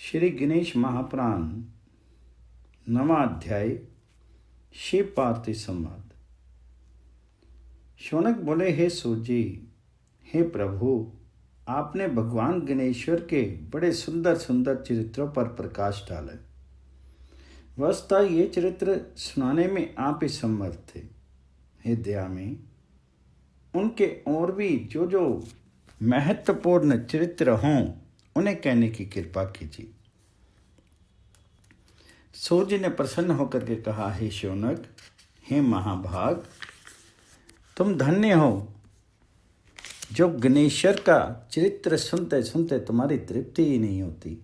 श्री गणेश महापुराण नवा अध्याय शिव पार्वती संवाद। शौनक बोले, हे सूजी, हे प्रभु, आपने भगवान गणेश्वर के बड़े सुंदर सुंदर चरित्रों पर प्रकाश डाला। वस्तुतः ये चरित्र सुनाने में आप ही समर्थ थे। हे दया में उनके और भी जो महत्वपूर्ण चरित्र हों उन्हें कहने की कृपा कीजिए। सूर्य ने प्रसन्न होकर के कहा, हे शौनक, हे महाभाग, तुम धन्य हो जो गणेश्वर का चरित्र सुनते सुनते तुम्हारी तृप्ति ही नहीं होती।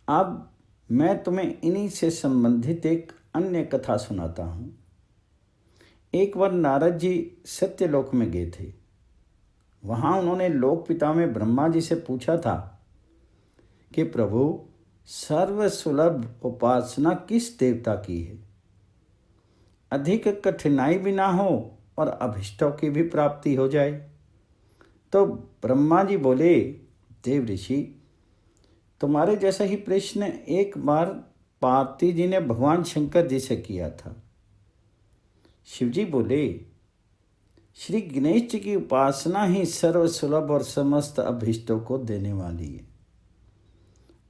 अब मैं तुम्हें इन्हीं से संबंधित एक अन्य कथा सुनाता हूँ। एक बार नारद जी सत्यलोक में गए थे। वहाँ उन्होंने लोक पिता में ब्रह्मा जी से पूछा था कि प्रभु, सर्वसुलभ उपासना किस देवता की है, अधिक कठिनाई भी ना हो और अभिष्टों की भी प्राप्ति हो जाए। तो ब्रह्मा जी बोले, देव ऋषि, तुम्हारे जैसा ही प्रश्न एक बार पार्वती जी ने भगवान शंकर जी से किया था। शिवजी बोले, श्री गणेश जी की उपासना ही सर्वसुलभ और समस्त अभीष्टों को देने वाली है।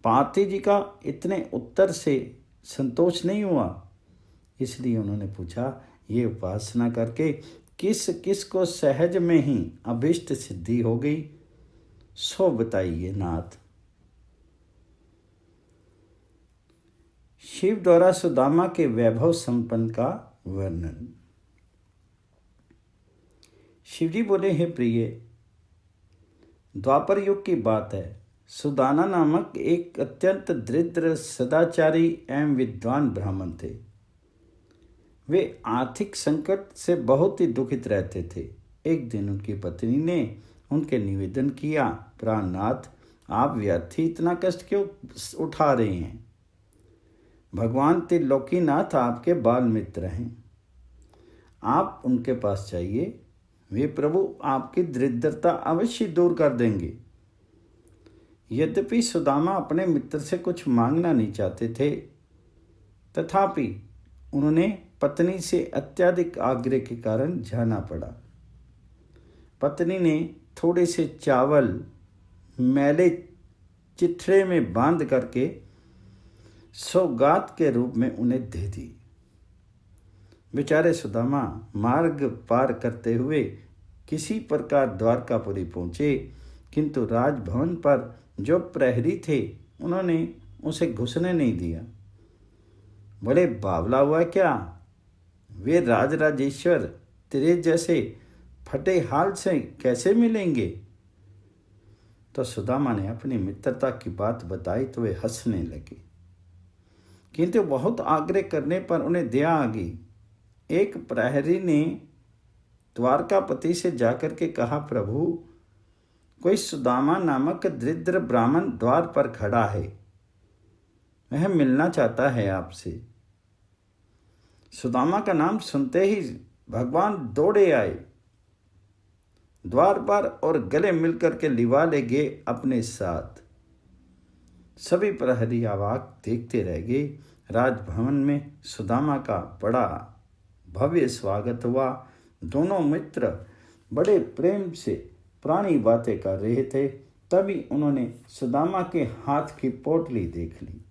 पार्वती जी का इतने उत्तर से संतोष नहीं हुआ, इसलिए उन्होंने पूछा, ये उपासना करके किस किस को सहज में ही अभीष्ट सिद्धि हो गई, सो बताइए नाथ। शिव द्वारा सुदामा के वैभव संपन्न का वर्णन। शिवजी बोले, हे प्रिय, द्वापर युग की बात है। सुदाना नामक एक अत्यंत दरिद्र, सदाचारी एवं विद्वान ब्राह्मण थे। वे आर्थिक संकट से बहुत ही दुखित रहते थे। एक दिन उनकी पत्नी ने उनके निवेदन किया, प्राणनाथ, आप व्यर्थ ही इतना कष्ट क्यों उठा रहे हैं? भगवान त्रिलोकीनाथ आपके बाल मित्र हैं, आप उनके पास जाइए, वे प्रभु आपकी दरिद्रता अवश्य दूर कर देंगे। यद्यपि सुदामा अपने मित्र से कुछ मांगना नहीं चाहते थे, तथापि उन्होंने पत्नी से अत्यधिक आग्रह के कारण जाना पड़ा। पत्नी ने थोड़े से चावल मैले चिथड़े में बांध करके सौगात के रूप में उन्हें दे दी। बेचारे सुदामा मार्ग पार करते हुए किसी प्रकार द्वारकापुरी पहुँचे, किंतु राजभवन पर जो प्रहरी थे उन्होंने उसे घुसने नहीं दिया। बड़े बावला हुआ क्या, वे राजराजेश्वर तेरे जैसे फटे हाल से कैसे मिलेंगे? तो सुदामा ने अपनी मित्रता की बात बताई तो वे हंसने लगे, किंतु बहुत आग्रह करने पर उन्हें दया आ गई। एक प्रहरी ने द्वारकापति से जाकर के कहा, प्रभु, कोई सुदामा नामक दरिद्र ब्राह्मण द्वार पर खड़ा है, वह मिलना चाहता है आपसे। सुदामा का नाम सुनते ही भगवान दौड़े आए द्वार पर और गले मिलकर के लिवा ले गए अपने साथ। सभी प्रहरी अवाक देखते रह गए। राजभवन में सुदामा का बड़ा भव्य स्वागत हुआ। दोनों मित्र बड़े प्रेम से पुरानी बातें कर रहे थे। तभी उन्होंने सुदामा के हाथ की पोटली देख ली।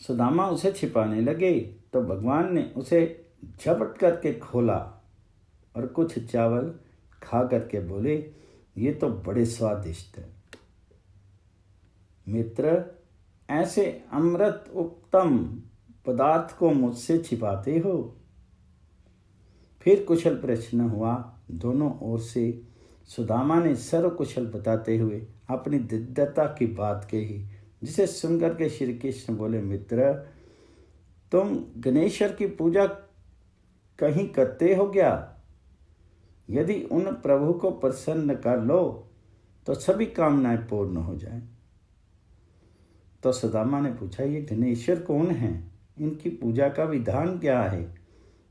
सुदामा उसे छिपाने लगे तो भगवान ने उसे झपट करके खोला और कुछ चावल खा करके बोले, ये तो बड़े स्वादिष्ट है। मित्र, ऐसे अमृत उत्तम पदार्थ को मुझसे छिपाते हो? फिर कुशल प्रश्न हुआ। दोनों ओर से सुदामा ने सर्वकुशल बताते हुए अपनी दरिद्रता की बात कही, जिसे सुनकर के श्री कृष्ण बोले, मित्र, तुम गणेश्वर की पूजा कहीं करते हो क्या? यदि उन प्रभु को प्रसन्न कर लो तो सभी कामनाएं पूर्ण हो जाएं। तो सुदामा ने पूछा, ये गणेश्वर कौन है, इनकी पूजा का विधान क्या है?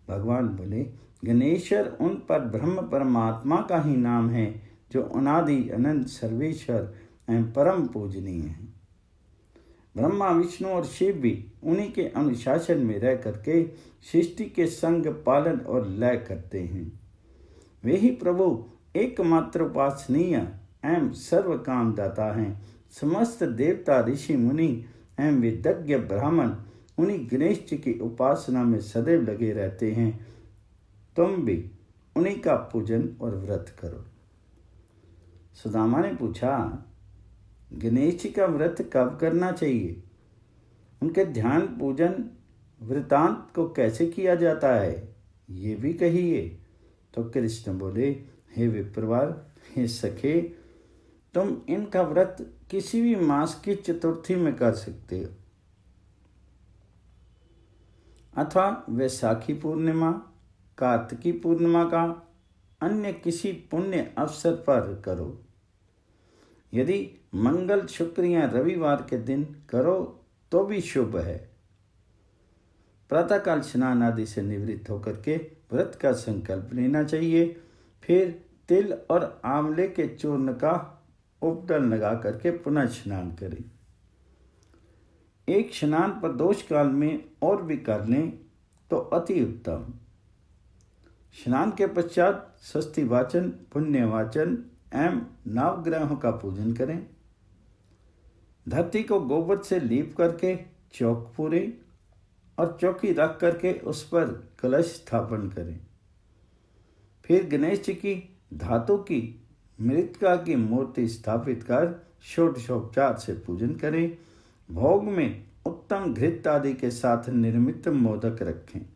भगवान बोले, गणेश्वर उन पर ब्रह्म परमात्मा का ही नाम है जो अनादि अनंत सर्वेश्वर एवं परम पूजनीय हैं। ब्रह्मा, विष्णु और शिव भी उन्हीं के अनुशासन में रह करके सृष्टि के संग, पालन और लय करते हैं। वे ही प्रभु एकमात्र उपासनीय एवं सर्व काम दाता हैं। समस्त देवता, ऋषि, मुनि एवं विदग्ध ब्राह्मण उन्हीं गणेश जी की उपासना में सदैव लगे रहते हैं। तुम भी उन्हीं का पूजन और व्रत करो। सुदामा ने पूछा, गणेश जी का व्रत कब करना चाहिए? उनके ध्यान, पूजन, वृतांत को कैसे किया जाता है, ये भी कहिए। तो कृष्ण बोले, हे विप्रवर, हे सखे, तुम इनका व्रत किसी भी मास की चतुर्थी में कर सकते हो, अथवा वैशाखी पूर्णिमा, कार्तिकी पूर्णिमा का अन्य किसी पुण्य अवसर पर करो। यदि मंगल, शुक्र या रविवार के दिन करो तो भी शुभ है। प्रातःकाल स्नान आदि से निवृत्त होकर के व्रत का संकल्प लेना चाहिए। फिर तिल और आंवले के चूर्ण का उपटन लगा करके पुनः स्नान करें। एक स्नान पर दोष काल में और भी कर लें तो अति उत्तम। स्नान के पश्चात षष्ठी वाचन, पुण्य वाचन एवं नवग्रहों का पूजन करें। धरती को गोबर से लीप करके चौक पूरे और चौकी रख करके उस पर कलश स्थापन करें। फिर गणेश जी की धातु की मृत्तिका की मूर्ति स्थापित कर षोडशोपचार से पूजन करें। भोग में उत्तम घृत आदि के साथ निर्मित मोदक रखें।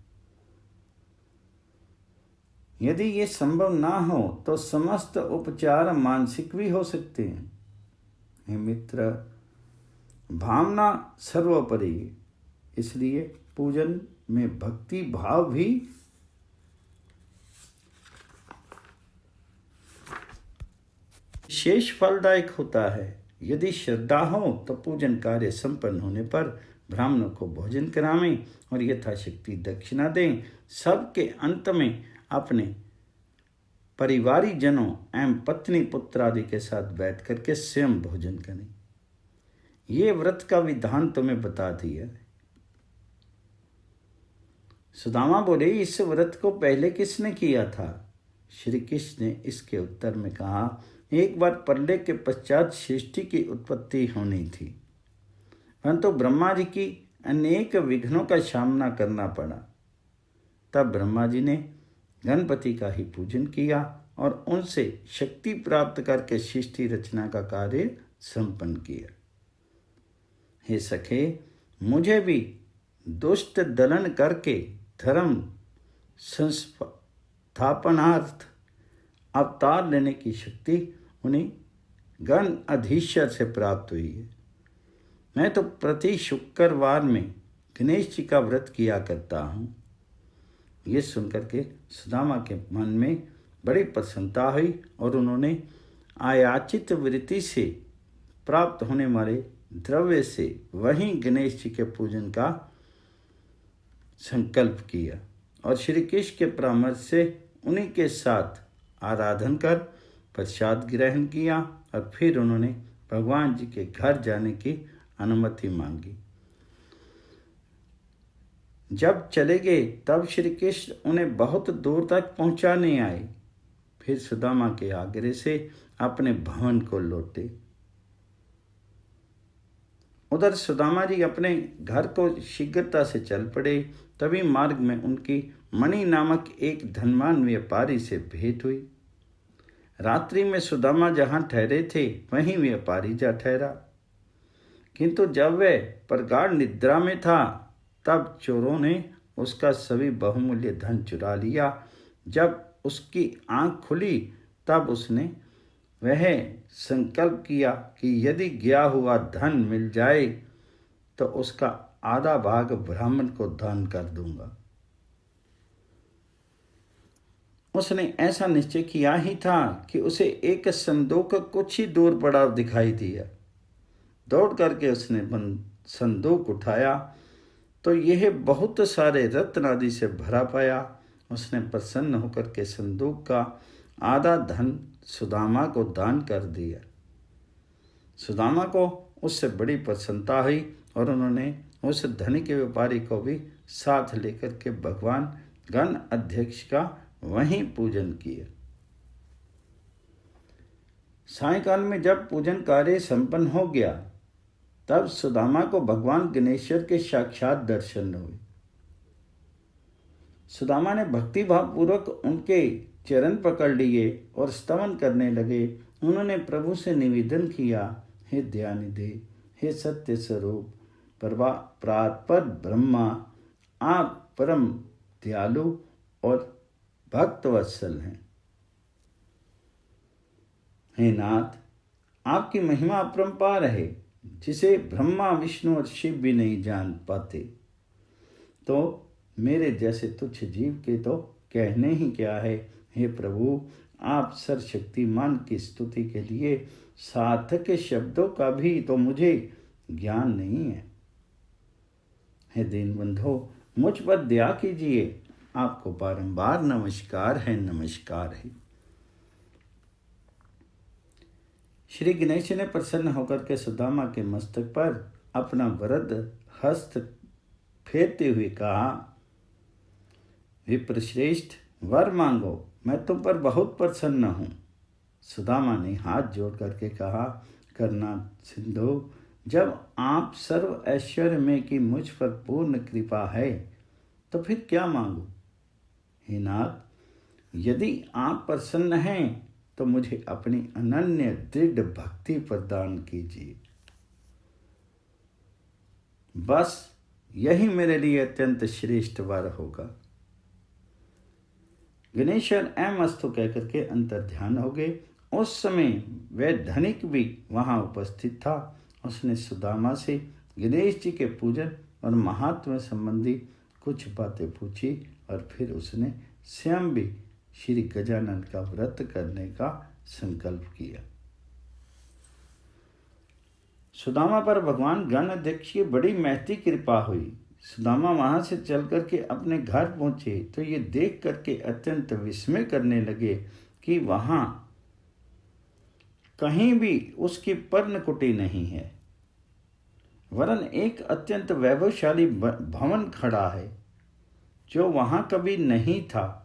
यदि ये संभव ना हो तो समस्त उपचार मानसिक भी हो सकते हैं। हे मित्र, भावना सर्वोपरि है, इसलिए पूजन में भक्ति भाव भी शेष फलदायक होता है। यदि श्रद्धा हो तो पूजन कार्य संपन्न होने पर ब्राह्मणों को भोजन करावें और यथाशक्ति दक्षिणा दें। सबके अंत में अपने परिवारी जनों एवं पत्नी, पुत्र आदि के साथ बैठ करके स्वयं भोजन करें। ये व्रत का विधान तुम्हें बता दिया है। सुदामा बोले, इस व्रत को पहले किसने किया था? श्री कृष्ण ने इसके उत्तर में कहा, एक बार प्रलय के पश्चात सृष्टि की उत्पत्ति होनी थी, परंतु ब्रह्मा जी की अनेक विघ्नों का सामना करना पड़ा। तब ब्रह्मा जी ने गणपति का ही पूजन किया और उनसे शक्ति प्राप्त करके सृष्टि रचना का कार्य संपन्न किया। हे सखे, मुझे भी दुष्ट दलन करके धर्म संस्थापनार्थ अवतार लेने की शक्ति उन्हें गण अधीश्वर से प्राप्त हुई है। मैं तो प्रति शुक्रवार में गणेश जी का व्रत किया करता हूँ। ये सुनकर के सुदामा के मन में बड़ी प्रसन्नता हुई और उन्होंने आयाचित वृत्ति से प्राप्त होने वाले द्रव्य से वहीं गणेश जी के पूजन का संकल्प किया और श्री कृष्ण के परामर्श से उन्हीं के साथ आराधन कर प्रसाद ग्रहण किया और फिर उन्होंने भगवान जी के घर जाने की अनुमति मांगी। जब चले गए तब श्री कृष्ण उन्हें बहुत दूर तक पहुंचाने आए। फिर सुदामा के आग्रह से अपने भवन को लौटे। उधर सुदामा जी अपने घर को शीघ्रता से चल पड़े। तभी मार्ग में उनकी मणि नामक एक धनवान व्यापारी से भेंट हुई। रात्रि में सुदामा जहाँ ठहरे थे वहीं व्यापारी जा ठहरा, किंतु जब वह प्रगाढ़ निद्रा में था तब चोरों ने उसका सभी बहुमूल्य धन चुरा लिया। जब उसकी आंख खुली तब उसने वह संकल्प किया कि यदि गया हुआ धन मिल जाए तो उसका आधा भाग ब्राह्मण को दान कर दूंगा। उसने ऐसा निश्चय किया ही था कि उसे एक संदूक कुछ ही दूर पड़ा दिखाई दिया। दौड़ करके उसने संदूक उठाया तो यह बहुत सारे रत्न आदि से भरा पाया। उसने प्रसन्न होकर के संदूक का आधा धन सुदामा को दान कर दिया। सुदामा को उससे बड़ी प्रसन्नता हुई और उन्होंने उस धनिक व्यापारी को भी साथ लेकर के भगवान गण अध्यक्ष का वहीं पूजन किया। सायंकाल में जब पूजन कार्य संपन्न हो गया तब सुदामा को भगवान गणेश्वर के साक्षात दर्शन हुए। सुदामा ने भक्ति भाव पूर्वक उनके चरण पकड़ लिए और स्तवन करने लगे। उन्होंने प्रभु से निवेदन किया, हे दयानिधे, हे सत्य स्वरूप परात्पर ब्रह्मा, आप परम दयालु और भक्त वत्सल हैं। हे नाथ, आपकी महिमा अपरंपार है, जिसे ब्रह्मा विष्णु और शिव भी नहीं जान पाते। तो मेरे जैसे तुच्छ जीव के तो कहने ही क्या है। हे प्रभु, आप सर्वशक्तिमान की स्तुति के लिए सार्थक शब्दों का भी तो मुझे ज्ञान नहीं है। हे दीनबंधो, मुझ पर दया कीजिए। आपको बारंबार नमस्कार है, नमस्कार है। श्री गणेश ने प्रसन्न होकर के सुदामा के मस्तक पर अपना वरद हस्त फेरते हुए कहा, विप्रश्रेष्ठ, वर मांगो, मैं तुम पर बहुत प्रसन्न हूँ। सुदामा ने हाथ जोड़ करके कहा, करनाथ सिंधु, जब आप सर्व ऐश्वर्य में की मुझ पर पूर्ण कृपा है तो फिर क्या मांगू। हे नाथ, यदि आप प्रसन्न हैं तो मुझे अपनी अनन्य दृढ़ भक्ति प्रदान कीजिए। बस यही मेरे लिए अत्यंत श्रेष्ठ वर होगा। गणेश्वर अमस्तु कहकर के अंतर ध्यान हो गए। उस समय वह धनिक भी वहां उपस्थित था। उसने सुदामा से गणेश जी के पूजन और महात्म्य संबंधी कुछ बातें पूछी और फिर उसने स्वयं भी श्री गजानन का व्रत करने का संकल्प किया। सुदामा पर भगवान गण अध्यक्ष की बड़ी महती कृपा हुई। सुदामा वहां से चल करके अपने घर पहुंचे तो ये देख करके अत्यंत विस्मय करने लगे कि वहां कहीं भी उसकी पर्णकुटी नहीं है, वरन एक अत्यंत वैभवशाली भवन खड़ा है जो वहां कभी नहीं था।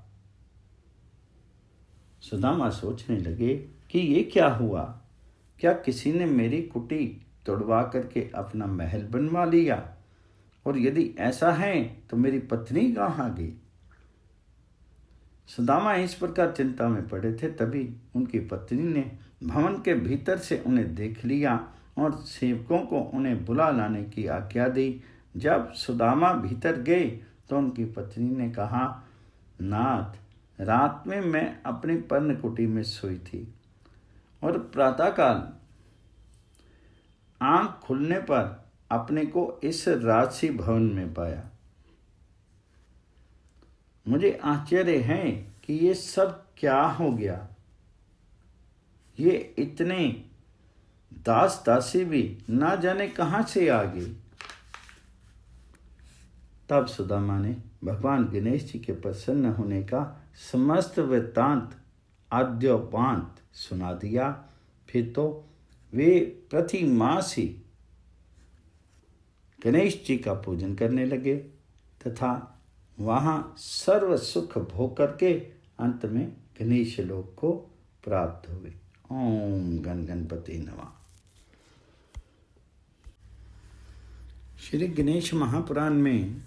सुदामा सोचने लगे कि ये क्या हुआ, क्या किसी ने मेरी कुटी तोड़वा करके अपना महल बनवा लिया, और यदि ऐसा है तो मेरी पत्नी कहाँ गई। सुदामा इस प्रकार चिंता में पड़े थे, तभी उनकी पत्नी ने भवन के भीतर से उन्हें देख लिया और सेवकों को उन्हें बुला लाने की आज्ञा दी। जब सुदामा भीतर गए तो उनकी पत्नी ने कहा, नाथ, रात में मैं अपनी पर्णकुटी में सोई थी और प्रातःकाल आंख खुलने पर अपने को इस राजसी भवन में पाया। मुझे आश्चर्य है कि ये सब क्या हो गया। ये इतने दास दासी भी ना जाने कहाँ से आ गए। तब सुदामा ने भगवान गणेश जी के प्रसन्न होने का समस्त वृत्तांत आद्योपांत सुना दिया। फिर तो वे प्रति मास ही गणेश जी का पूजन करने लगे तथा वहाँ सर्व सुख भोग करके अंत में गणेश लोक को प्राप्त हुए। ओम गण गणपति नमः। श्री गणेश महापुराण में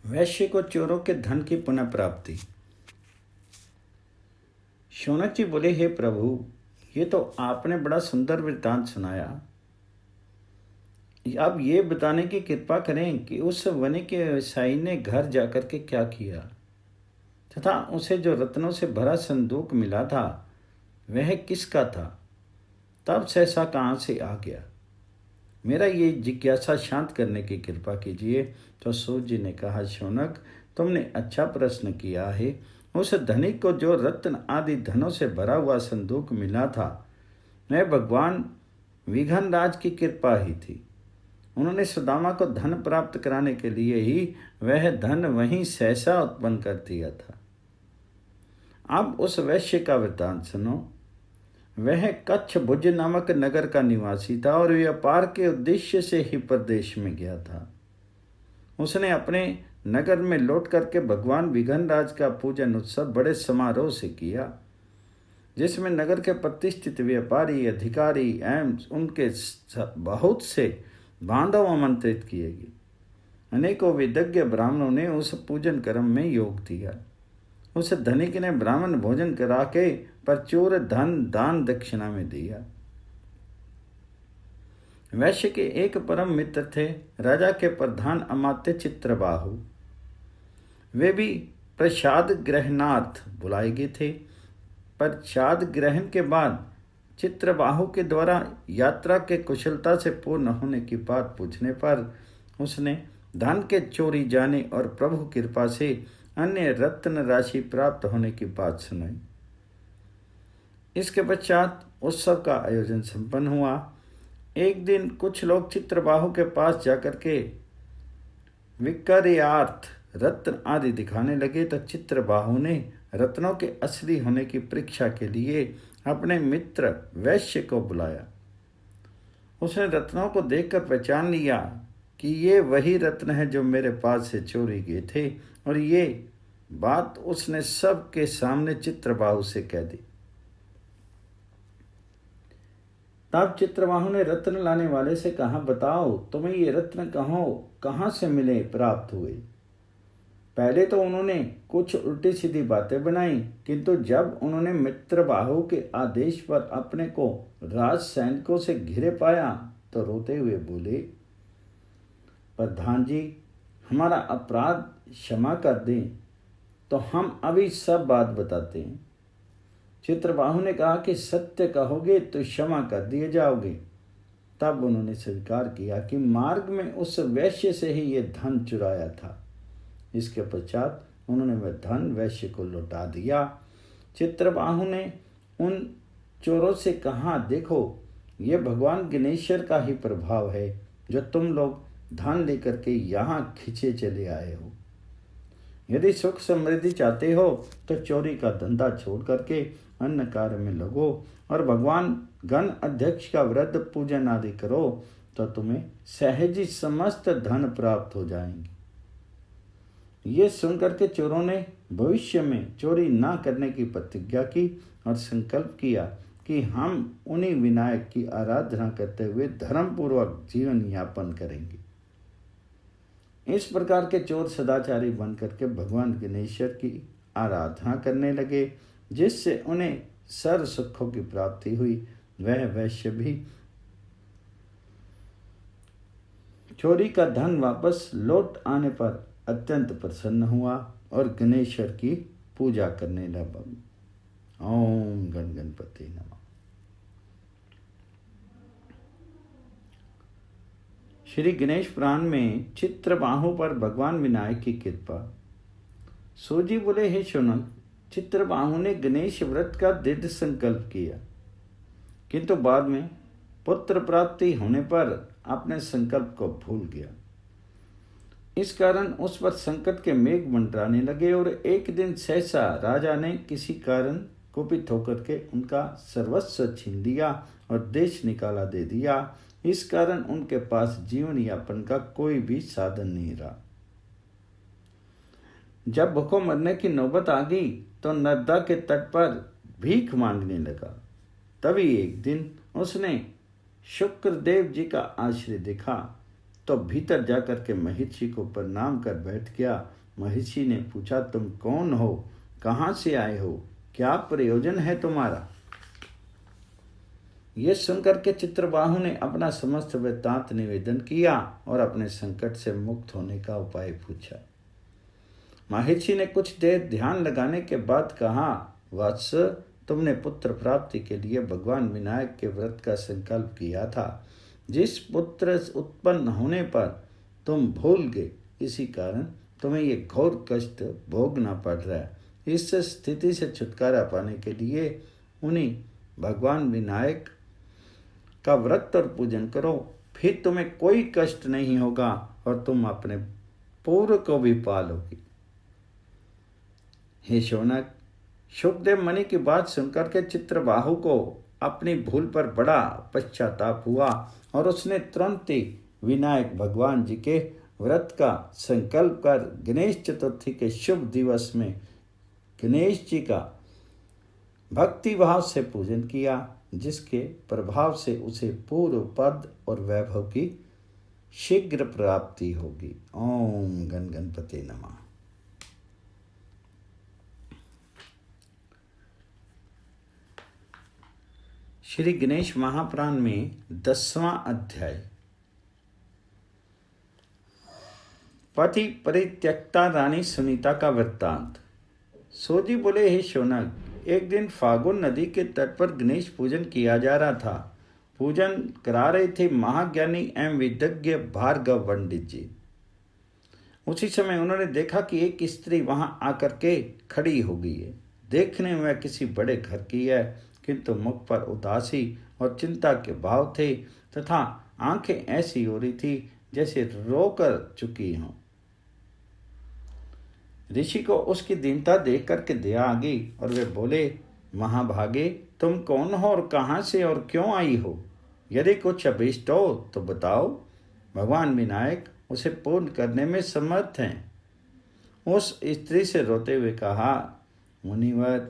वैश्य को चोरों के धन की पुनः प्राप्ति। शौनक जी बोले, हे प्रभु, ये तो आपने बड़ा सुंदर वृत्तांत सुनाया। अब ये बताने की कृपा करें कि उस वनी के व्यवसायी ने घर जाकर के क्या किया तथा उसे जो रत्नों से भरा संदूक मिला था वह किसका था, तब सहसा कहाँ से आ गया। मेरा ये जिज्ञासा शांत करने की कृपा कीजिए। तो सूत जी ने कहा, शौनक, तुमने अच्छा प्रश्न किया है। उस धनिक को जो रत्न आदि धनों से भरा हुआ संदूक मिला था वह भगवान विघनराज की कृपा ही थी। उन्होंने सुदामा को धन प्राप्त कराने के लिए ही वह धन वहीं सहसा उत्पन्न कर दिया था। अब उस वैश्य का वृत्तांत सुनो। वह कच्छ भुज नामक नगर का निवासी था और व्यापार के उद्देश्य से ही प्रदेश में गया था। उसने अपने नगर में लौट करके भगवान विघ्नराज का पूजन उत्सव बड़े समारोह से किया, जिसमें नगर के प्रतिष्ठित व्यापारी, अधिकारी एवं उनके बहुत से बांधव आमंत्रित किए गए। अनेकों विदग्ध ब्राह्मणों ने उस पूजन कर्म में योग दिया। उस धनिक ने ब्राह्मण भोजन करा के प्रचुर धन दान दक्षिणा में दिया। वैश्य के एक परम मित्र थे, राजा के प्रधान अमात्य चित्रबाहु। वे भी प्रसाद ग्रहणार्थ बुलाए गए थे। प्रसाद ग्रहण के बाद चित्रबाहु के द्वारा यात्रा के कुशलता से पूर्ण होने की बात पूछने पर उसने धन के चोरी जाने और प्रभु कृपा से अन्य रत्न राशि प्राप्त होने की बात सुनाई। इसके पश्चात उत्सव का आयोजन संपन्न हुआ। एक दिन कुछ लोग चित्रबाहु के पास जाकर के विक्रयार्थ रत्न आदि दिखाने लगे तो चित्रबाहु ने रत्नों के असली होने की परीक्षा के लिए अपने मित्र वैश्य को बुलाया। उसने रत्नों को देखकर पहचान लिया कि ये वही रत्न है जो मेरे पास से चोरी गए थे, और ये बात उसने सबके सामने चित्रबाहु से कह दी। तब चित्रबाहु ने रत्न लाने वाले से कहा, बताओ तुम्हें ये रत्न कहाँ से मिले, प्राप्त हुए। पहले तो उन्होंने कुछ उल्टी सीधी बातें बनाई, किंतु जब उन्होंने मित्रबाहु के आदेश पर अपने को राज सैनिकों से घिरे पाया तो रोते हुए बोले, प्रधान जी, हमारा अपराध क्षमा कर दें, तो हम अभी सब बात बताते हैं। चित्रबाहु ने कहा कि सत्य कहोगे तो क्षमा कर दिए जाओगे। तब उन्होंने स्वीकार किया कि मार्ग में उस वैश्य से ही ये धन चुराया था। इसके पश्चात उन्होंने वह धन वैश्य को लौटा दिया। चित्रबाहु ने उन चोरों से कहा, देखो, ये भगवान गणेश्वर का ही प्रभाव है जो तुम लोग धन लेकर के यहाँ खींचे चले आए हो। यदि सुख समृद्धि चाहते हो तो चोरी का धंधा छोड़ करके अन्य कार्य में लगो और भगवान गण अध्यक्ष का व्रत पूजन आदि करो, तो तुम्हें सहज ही समस्त धन प्राप्त हो जाएंगे। ये सुनकर के चोरों ने भविष्य में चोरी ना करने की प्रतिज्ञा की और संकल्प किया कि हम उन्हीं विनायक की आराधना करते हुए धर्मपूर्वक जीवन यापन करेंगे। इस प्रकार के चोर सदाचारी बन करके भगवान गणेश्वर की आराधना करने लगे, जिससे उन्हें सर्व सुखों की प्राप्ति हुई। वह वैश्य भी चोरी का धन वापस लौट आने पर अत्यंत प्रसन्न हुआ और गणेश्वर की पूजा करने लगा। ओम गण गणपति नमः। श्री गणेश पुराण में चित्रबाहु पर भगवान विनायक की कृपा। सूजी बोले, हे शौनक, चित्रबाहु ने गणेश व्रत का दृढ़ संकल्प किया, किंतु बाद में पुत्र प्राप्ति होने पर अपने संकल्प को भूल गया। इस कारण उस पर संकट के मेघ मंडराने लगे और एक दिन सहसा राजा ने किसी कारण कुपित होकर के उनका सर्वस्व छीन लिया और देश निकाला दे दिया। इस कारण उनके पास जीवन यापन का कोई भी साधन नहीं रहा। जब भूखों मरने की नौबत आ गई तो नर्मदा के तट पर भीख मांगने लगा। तभी एक दिन उसने शुक्रदेव जी का आश्रय देखा तो भीतर जाकर के महिषी को प्रणाम कर बैठ गया। महिषी ने पूछा, तुम कौन हो, कहाँ से आए हो, क्या प्रयोजन है तुम्हारा? ये सुनकर के चित्रबाहु ने अपना समस्त वृत्तांत निवेदन किया और अपने संकट से मुक्त होने का उपाय पूछा। महिषी ने कुछ देर ध्यान लगाने के बाद कहा, वत्स, तुमने पुत्र प्राप्ति के लिए भगवान विनायक के व्रत का संकल्प किया था। जिस पुत्र उत्पन्न होने पर तुम भूल गए, इसी कारण तुम्हें ये घोर कष्ट भोगना पड़ रहा है। इस स्थिति से छुटकारा पाने के लिए उन्हीं भगवान विनायक का व्रत और पूजन करो, फिर तुम्हें कोई कष्ट नहीं होगा और तुम अपने पूर्व को भी पालोगे। हे शौनक, शुकदेव मुनि की बात सुनकर के चित्रबाहु को अपनी भूल पर बड़ा पश्चाताप हुआ और उसने तुरंत ही विनायक भगवान जी के व्रत का संकल्प कर गणेश चतुर्थी के शुभ दिवस में गणेश जी का भक्ति भाव से पूजन किया, जिसके प्रभाव से उसे पूर्व पद और वैभव की शीघ्र प्राप्ति होगी। ओम गण गणपते नमः। श्री गणेश महापुराण में 10वां अध्याय। पति परित्यक्ता रानी सुनीता का वृत्तांत। सोजी बोले, हे शौनक, एक दिन फागुन नदी के तट पर गणेश पूजन किया जा रहा था। पूजन करा रहे थे महाज्ञानी एवं विदज्ञ भार्गव पंडित जी। उसी समय उन्होंने देखा कि एक स्त्री वहां आकर के खड़ी हो गई है। देखने में वह किसी बड़े घर की है, किंतु मुख पर उदासी और चिंता के भाव थे तथा आंखें ऐसी हो रही थी जैसे रोकर चुकी हों। ऋषि को उसकी दीनता देख करके दया आ गई और वे बोले, महाभागे, तुम कौन हो और कहाँ से और क्यों आई हो? यदि कुछ अभीष्ट हो तो बताओ, भगवान विनायक उसे पूर्ण करने में समर्थ हैं। उस स्त्री से रोते हुए कहा, मुनिवर,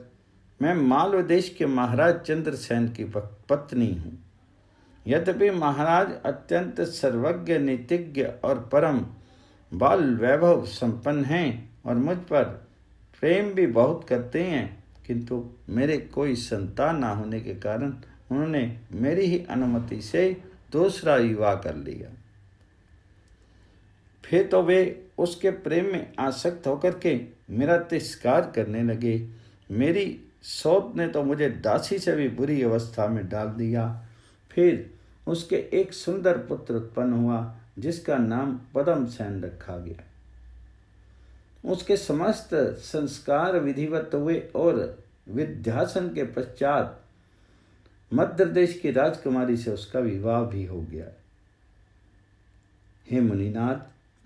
मैं मालव देश के महाराज चंद्रसेन की पत्नी हूँ। यद्यपि महाराज अत्यंत सर्वज्ञ, नीतिज्ञ और परम बाल वैभव संपन्न हैं और मुझ पर प्रेम भी बहुत करते हैं, किंतु मेरे कोई संतान ना होने के कारण उन्होंने मेरी ही अनुमति से दूसरा विवाह कर लिया। फिर तो वे उसके प्रेम में आसक्त होकर के मेरा तिरस्कार करने लगे। मेरी सौत ने तो मुझे दासी से भी बुरी अवस्था में डाल दिया। फिर उसके एक सुंदर पुत्र उत्पन्न हुआ, जिसका नाम पद्मसेन रखा गया। उसके समस्त संस्कार विधिवत हुए और विद्यासन के पश्चात मध्य देश की राजकुमारी से उसका विवाह भी हो गया। हे मुनिनाथ,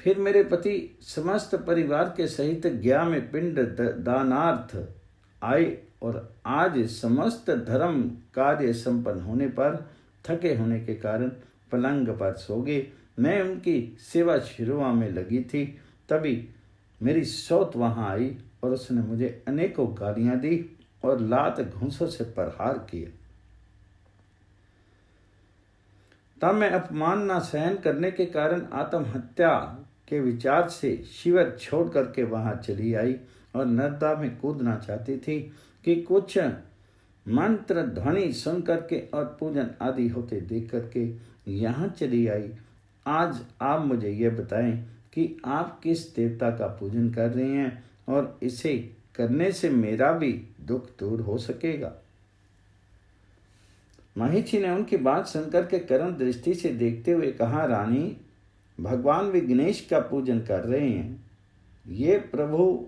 फिर मेरे पति समस्त परिवार के सहित गया में पिंड दानार्थ आए और आज समस्त धर्म कार्य संपन्न होने पर थके होने के कारण पलंग पर सो गए। मैं उनकी सेवा शुरुआ में लगी थी, तभी मेरी सौत वहां आई और उसने मुझे अनेकों गालियां दी और लात घूंसों से प्रहार किया। तब मैं अपमान न सहन करने के कारण आत्महत्या के विचार से शिविर छोड़ करके वहां चली आई और नर्मदा में कूदना चाहती थी कि कुछ मंत्र ध्वनि सुन करके और पूजन आदि होते देख करके यहाँ चली आई। आज आप मुझे यह बताएं कि आप किस देवता का पूजन कर रहे हैं और इसे करने से मेरा भी दुख दूर हो सकेगा। महिषी ने उनकी बात सुनकर के करुण दृष्टि से देखते हुए कहा, रानी, भगवान भी गणेश का पूजन कर रहे हैं। ये प्रभु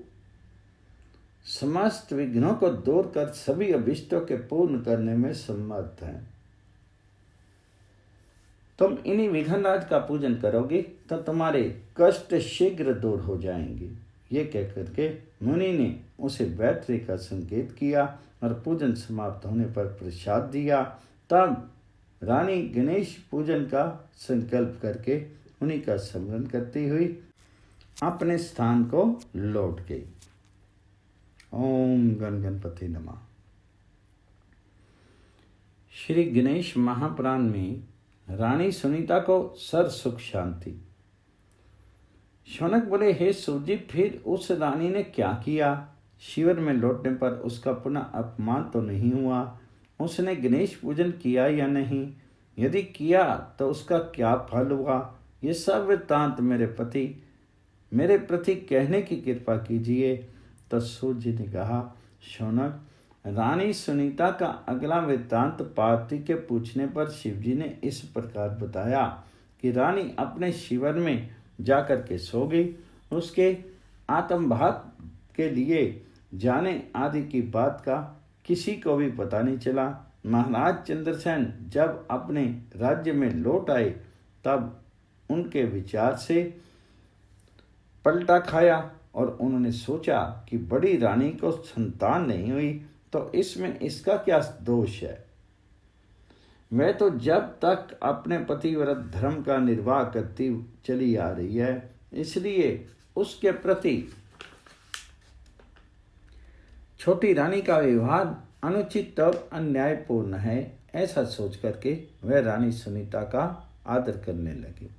समस्त विघ्नों को दूर कर सभी अभिष्टों के पूर्ण करने में समर्थ हैं। तुम इन्हीं विघ्नराज का पूजन करोगे तो तुम्हारे कष्ट शीघ्र दूर हो जाएंगे। ये कहकर के मुनि ने उसे बैठने का संकेत किया और पूजन समाप्त होने पर प्रसाद दिया। तब रानी गणेश पूजन का संकल्प करके उन्हीं का स्मरण करती हुई अपने स्थान को लौट गई। ओम गण गणपति नमः। श्री गणेश महापुराण में रानी सुनीता को सर सुख शांति। शौनक बोले, हे सूजी, फिर उस रानी ने क्या किया? शिविर में लौटने पर उसका पुनः अपमान तो नहीं हुआ? उसने गणेश पूजन किया या नहीं? यदि किया तो उसका क्या फल हुआ? ये सब वृत्तांत मेरे प्रति कहने की कृपा कीजिए। तो सूर्य ने कहा, शौनक, रानी सुनीता का अगला वृत्तांत पार्वती के पूछने पर शिवजी ने इस प्रकार बताया कि रानी अपने शिविर में जाकर के सो गई। उसके आत्मभाग के लिए जाने आदि की बात का किसी को भी पता नहीं चला। महाराज चंद्रसेन जब अपने राज्य में लौट आए तब उनके विचार से पलटा खाया और उन्होंने सोचा कि बड़ी रानी को संतान नहीं हुई तो इसमें इसका क्या दोष है। वह तो जब तक अपने पतिव्रत धर्म का निर्वाह करती चली आ रही है, इसलिए उसके प्रति छोटी रानी का व्यवहार अनुचित और अन्यायपूर्ण है, ऐसा सोच करके वह रानी सुनीता का आदर करने लगी।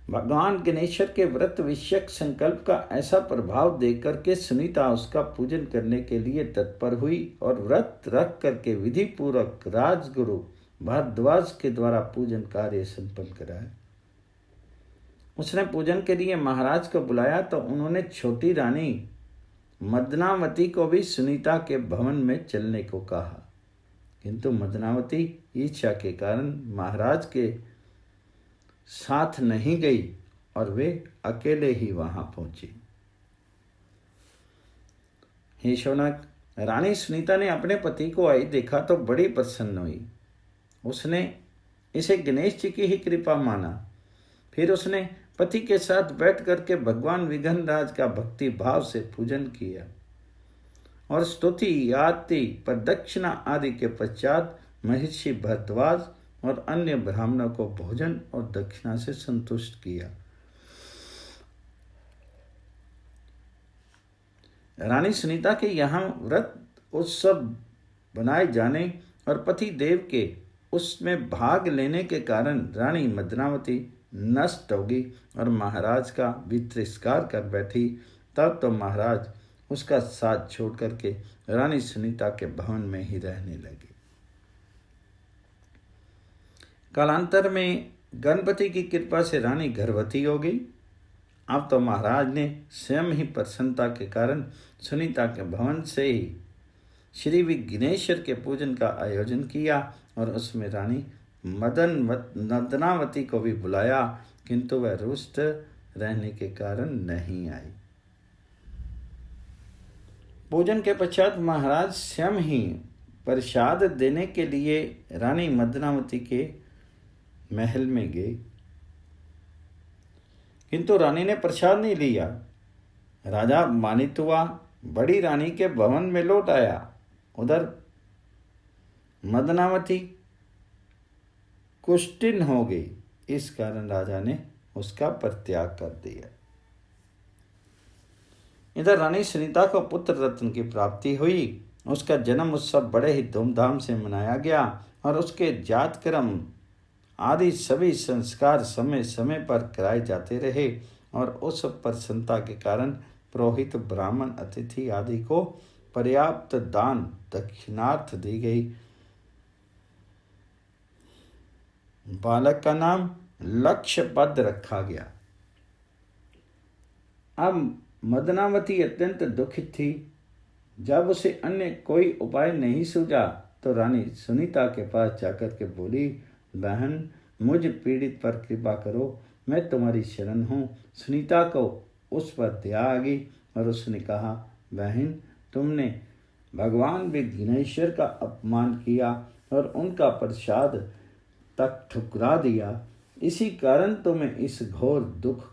भगवान गणेश्वर के व्रत विषयक संकल्प का ऐसा प्रभाव देख करके सुनीता उसका पूजन करने के लिए तत्पर हुई और व्रत रख करके विधि पूर्वक राजगुरु भारद्वाज के द्वारा पूजन कार्य संपन्न कराया। उसने पूजन के लिए महाराज को बुलाया तो उन्होंने छोटी रानी मदनावती को भी सुनीता के भवन में चलने को कहा, किंतु मदनावती इच्छा के कारण महाराज के साथ नहीं गई और वे अकेले ही वहां पहुंची। हे शौनक, रानी सुनीता ने अपने पति को आई देखा तो बड़ी प्रसन्न हुई। उसने इसे गणेश जी की ही कृपा माना। फिर उसने पति के साथ बैठ करके भगवान विघ्नराज का भक्ति भाव से पूजन किया और स्तुति, आरती, प्रदक्षिणा आदि के पश्चात महर्षि भारद्वाज और अन्य ब्राह्मणों को भोजन और दक्षिणा से संतुष्ट किया। रानी सुनीता के यहाँ व्रत उत्सव बनाए जाने और पति देव के उसमें भाग लेने के कारण रानी मदनावती नष्ट होगी और महाराज का भी तिरस्कार कर बैठी। तब तो महाराज उसका साथ छोड़ करके रानी सुनीता के भवन में ही रहने लगे। कालांतर में गणपति की कृपा से रानी गर्भवती हो गई। अब तो महाराज ने स्वयं ही प्रसन्नता के कारण सुनीता के भवन से ही श्री विघ्नेश्वर के पूजन का आयोजन किया और उसमें रानी मदनावती को भी बुलाया, किंतु वह रुष्ट रहने के कारण नहीं आई। पूजन के पश्चात महाराज स्वयं ही प्रसाद देने के लिए रानी मदनावती के महल में गए, किंतु रानी ने प्रसाद नहीं लिया। राजा मानित हुआ, बड़ी रानी के भवन में लौट आया। उधर मदनावती कुष्ठिन हो गई, इस कारण राजा ने उसका परित्याग कर दिया। इधर रानी सुनीता को पुत्र रत्न की प्राप्ति हुई। उसका जन्म उत्सव बड़े ही धूमधाम से मनाया गया और उसके जातक्रम आदि सभी संस्कार समय समय पर कराए जाते रहे और उस प्रसन्नता के कारण पुरोहित, ब्राह्मण, अतिथि आदि को पर्याप्त दान दक्षिणार्थ दी गई। बालक का नाम लक्ष्यपद रखा गया। अब मदनावती अत्यंत दुखित थी। जब उसे अन्य कोई उपाय नहीं सूझा तो रानी सुनीता के पास जाकर के बोली, बहन, मुझ पीड़ित पर कृपा करो, मैं तुम्हारी शरण हूँ। सुनीता को उस पर दया आ गई और उसने कहा, बहन, तुमने भगवान विघ्नेश्वर का अपमान किया और उनका प्रसाद तक ठुकरा दिया, इसी कारण तुम्हें इस घोर दुख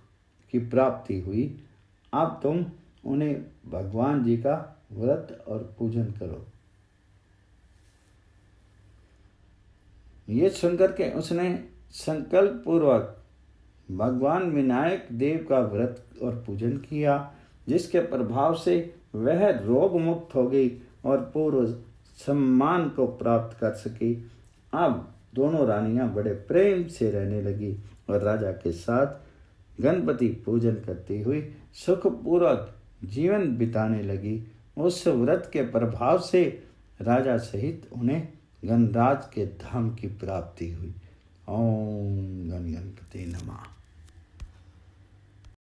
की प्राप्ति हुई। अब तुम उन्हें भगवान जी का व्रत और पूजन करो। ये सुनकर के उसने संकल्प पूर्वक भगवान विनायक देव का व्रत और पूजन किया, जिसके प्रभाव से वह रोग मुक्त हो गई और पूर्व सम्मान को प्राप्त कर सकी। अब दोनों रानियां बड़े प्रेम से रहने लगी और राजा के साथ गणपति पूजन करती हुई सुखपूर्वक जीवन बिताने लगी। उस व्रत के प्रभाव से राजा सहित उन्हें गणराज के धाम की प्राप्ति हुई। ओम गण गणपति नमः।